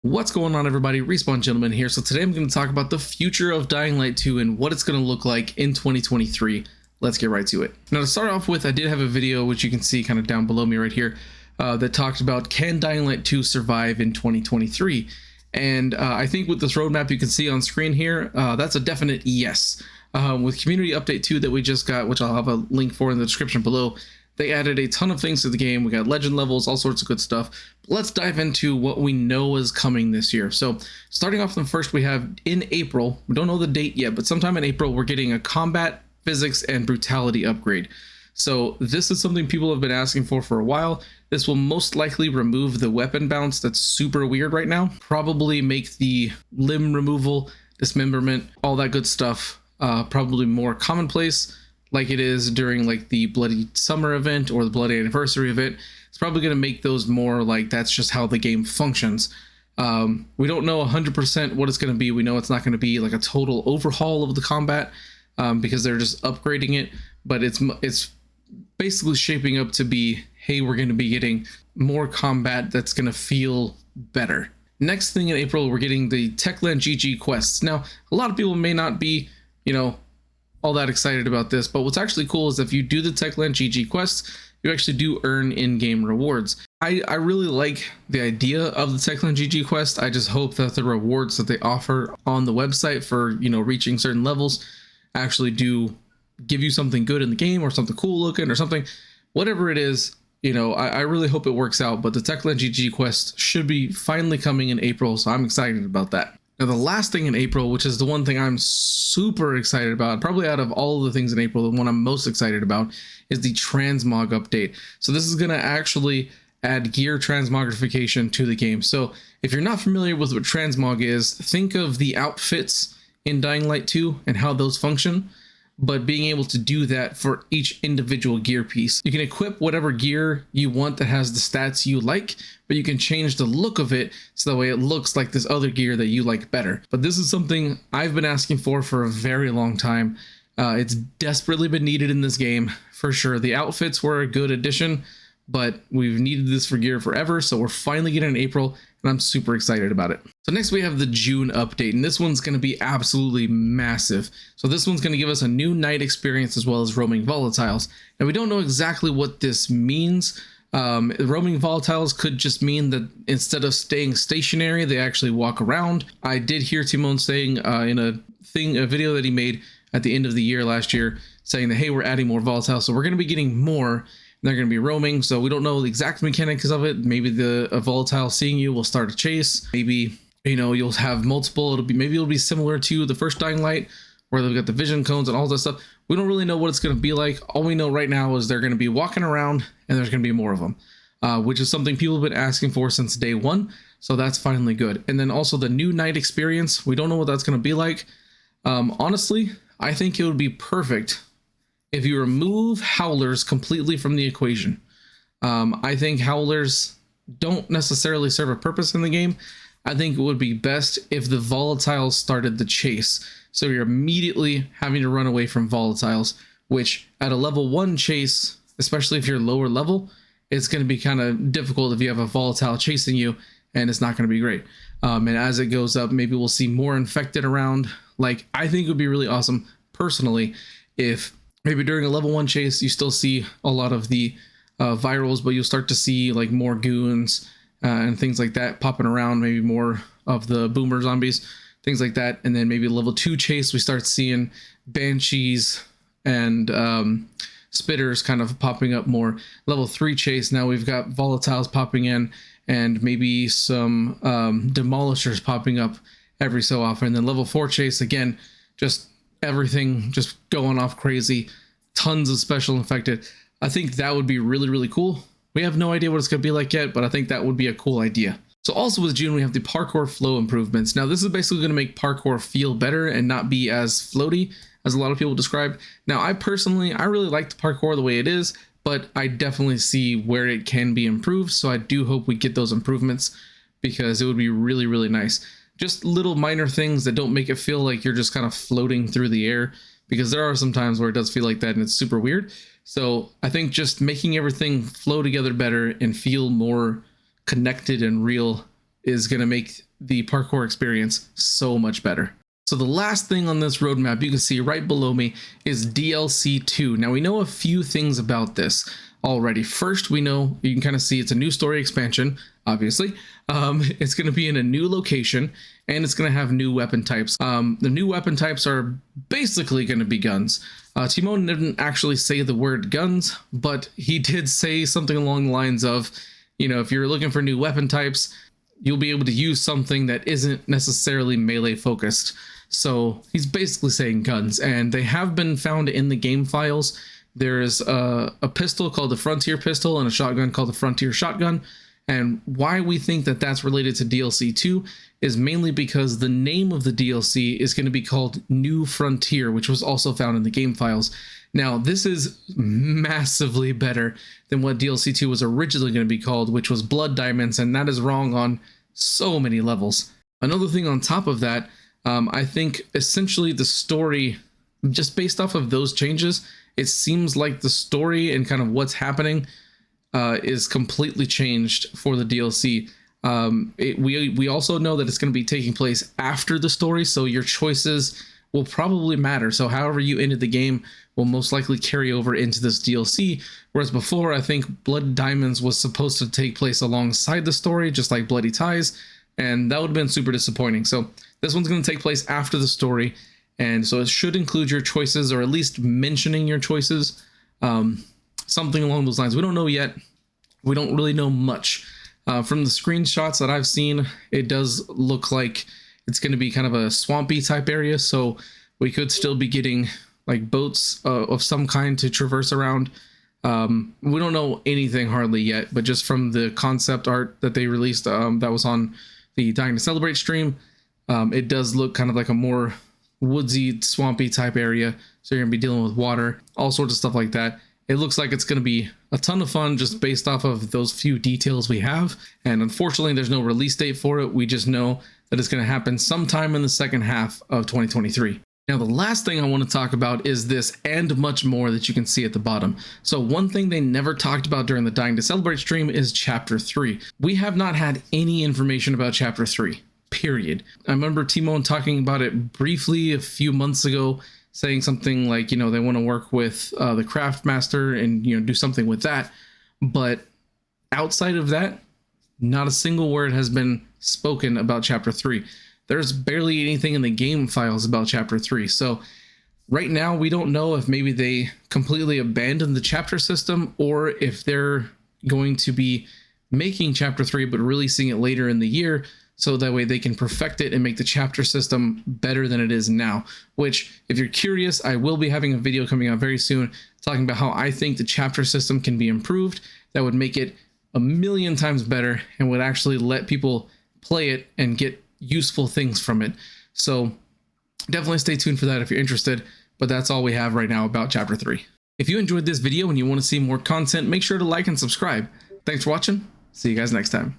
What's going on, everybody? Respawn Gentleman here. So today I'm going to talk about the future of Dying Light 2 and what it's going to look like in 2023. Let's get right to it. Now, to start off with, I did have a video which you can see kind of down below me right here that talked about, can Dying Light 2 survive in 2023? And I think with this roadmap you can see on screen here, that's a definite yes. With Community Update 2 that we just got, which I'll have a link for in the description below, they added a ton of things to the game. We got legend levels, all sorts of good stuff. Let's dive into what we know is coming this year. So starting off, first we have in April, we don't know the date yet, but sometime in April, we're getting a combat, physics, and brutality upgrade. So this is something people have been asking for a while. This will most likely remove the weapon bounce that's super weird right now. Probably make the limb removal, dismemberment, all that good stuff probably more commonplace, like it is during like the Bloody Summer event or the Bloody Anniversary event. It's probably going to make those more like that's just how the game functions. We don't know 100% what it's going to be. We know it's not going to be like a total overhaul of the combat because they're just upgrading it, but it's basically shaping up to be, hey, we're going to be getting more combat that's going to feel better. Next thing in April, we're getting the TechlandGG Quests. Now, a lot of people may not be, all that excited about this, but what's actually cool is if you do the TechlandGG Quests, you actually do earn in-game rewards. I really like the idea of the TechlandGG Quest. I just hope that the rewards that they offer on the website for, reaching certain levels actually do give you something good in the game or something cool looking or something, whatever it is. I really hope it works out, but the TechlandGG Quest should be finally coming in April, so I'm excited about that. Now, the last thing in April, which is the one thing I'm super excited about, probably out of all of the things in April, the one I'm most excited about is the Transmog update. So this is going to actually add gear transmogrification to the game. So if you're not familiar with what Transmog is, think of the outfits in Dying Light 2 and how those function, but being able to do that for each individual gear piece. You can equip whatever gear you want that has the stats you like, but you can change the look of it so that way it looks like this other gear that you like better. But this is something I've been asking for a very long time. It's desperately been needed in this game, for sure. The outfits were a good addition, but we've needed this for gear forever, so we're finally getting it in April, and I'm super excited about it. So next we have the June update, and this one's going to be absolutely massive. So this one's going to give us a new night experience as well as roaming volatiles. Now, we don't know exactly what this means. Roaming volatiles could just mean that instead of staying stationary, they actually walk around. I did hear Timon saying in a video that he made at the end of the year last year, saying that, hey, we're adding more volatiles, so we're going to be getting more. They're going to be roaming, so we don't know the exact mechanics of it. Maybe a volatile seeing you will start a chase. Maybe, you'll have multiple. Maybe it'll be similar to the first Dying Light, where they've got the vision cones and all that stuff. We don't really know what it's going to be like. All we know right now is they're going to be walking around, and there's going to be more of them, which is something people have been asking for since day one. So that's finally good. And then also the new night experience. We don't know what that's going to be like. Honestly, I think it would be perfect if you remove howlers completely from the equation. I think howlers don't necessarily serve a purpose in the game. I think it would be best if the volatiles started the chase. So you're immediately having to run away from volatiles, which at a level 1 chase, especially if you're lower level, it's going to be kind of difficult if you have a volatile chasing you, and it's not going to be great. And as it goes up, maybe we'll see more infected around. Like, I think it would be really awesome, personally, if maybe during a level 1 chase, you still see a lot of the virals, but you'll start to see like more goons and things like that popping around, maybe more of the boomer zombies, things like that. And then maybe level 2 chase, we start seeing banshees and spitters kind of popping up more. Level 3 chase, now we've got volatiles popping in and maybe some demolishers popping up every so often. And then level 4 chase, again, just everything just going off crazy, tons of special infected. I think that would be really, really cool. We have no idea what it's going to be like yet, but I think that would be a cool idea. So also with June, we have the parkour flow improvements. Now, this is basically going to make parkour feel better and not be as floaty as a lot of people describe. Now, I really like the parkour the way it is, but I definitely see where it can be improved. So I do hope we get those improvements because it would be really, really nice. Just little minor things that don't make it feel like you're just kind of floating through the air, because there are some times where it does feel like that and it's super weird. So I think just making everything flow together better and feel more connected and real is going to make the parkour experience so much better. So the last thing on this roadmap you can see right below me is DLC 2. Now we know a few things about this already. First, we know, you can kind of see it's a new story expansion, obviously. It's going to be in a new location, and it's going to have new weapon types. The new weapon types are basically going to be guns. Timon didn't actually say the word guns, but he did say something along the lines of, you know, if you're looking for new weapon types, you'll be able to use something that isn't necessarily melee focused. So he's basically saying guns, and they have been found in the game files. There's a pistol called the Frontier pistol and a shotgun called the Frontier shotgun. And why we think that that's related to DLC 2 is mainly because the name of the DLC is going to be called New Frontier, which was also found in the game files. Now, this is massively better than what DLC 2 was originally going to be called, which was Blood Diamonds, and that is wrong on so many levels. Another thing on top of that, I think essentially the story, just based off of those changes, it seems like the story and kind of what's happening is completely changed for the DLC. We also know that it's going to be taking place after the story, so your choices will probably matter. So however you ended the game will most likely carry over into this DLC, whereas before I think Blood Diamonds was supposed to take place alongside the story, just like Bloody Ties, and that would have been super disappointing. So this one's going to take place after the story, and so it should include your choices, or at least mentioning your choices, something along those lines. We don't know yet. We don't really know much. From the screenshots that I've seen, it does look like it's going to be kind of a swampy type area, so we could still be getting like boats of some kind to traverse around. We don't know anything hardly yet, but just from the concept art that they released, that was on the Dying to Celebrate stream, it does look kind of like a more woodsy, swampy type area. So you're gonna be dealing with water, all sorts of stuff like that. It looks like it's gonna be a ton of fun just based off of those few details we have. And unfortunately, there's no release date for it. We just know that it's gonna happen sometime in the second half of 2023. Now, the last thing I want to talk about is this and much more that you can see at the bottom. So one thing they never talked about during the Dying to Celebrate stream is Chapter 3. We have not had any information about Chapter 3, period. I remember Timon talking about it briefly a few months ago, saying something like, you know, they want to work with the Craft Master and, you know, do something with that. But outside of that, not a single word has been spoken about Chapter 3. There's barely anything in the game files about Chapter 3. So right now, we don't know if maybe they completely abandoned the chapter system, or if they're going to be making Chapter 3 but releasing it later in the year, so that way they can perfect it and make the chapter system better than it is now. Which, if you're curious, I will be having a video coming out very soon talking about how I think the chapter system can be improved. That would make it a million times better and would actually let people play it and get useful things from it. So definitely stay tuned for that if you're interested, but that's all we have right now about Chapter 3. If you enjoyed this video and you want to see more content, make sure to like and subscribe. Thanks for watching. See you guys next time.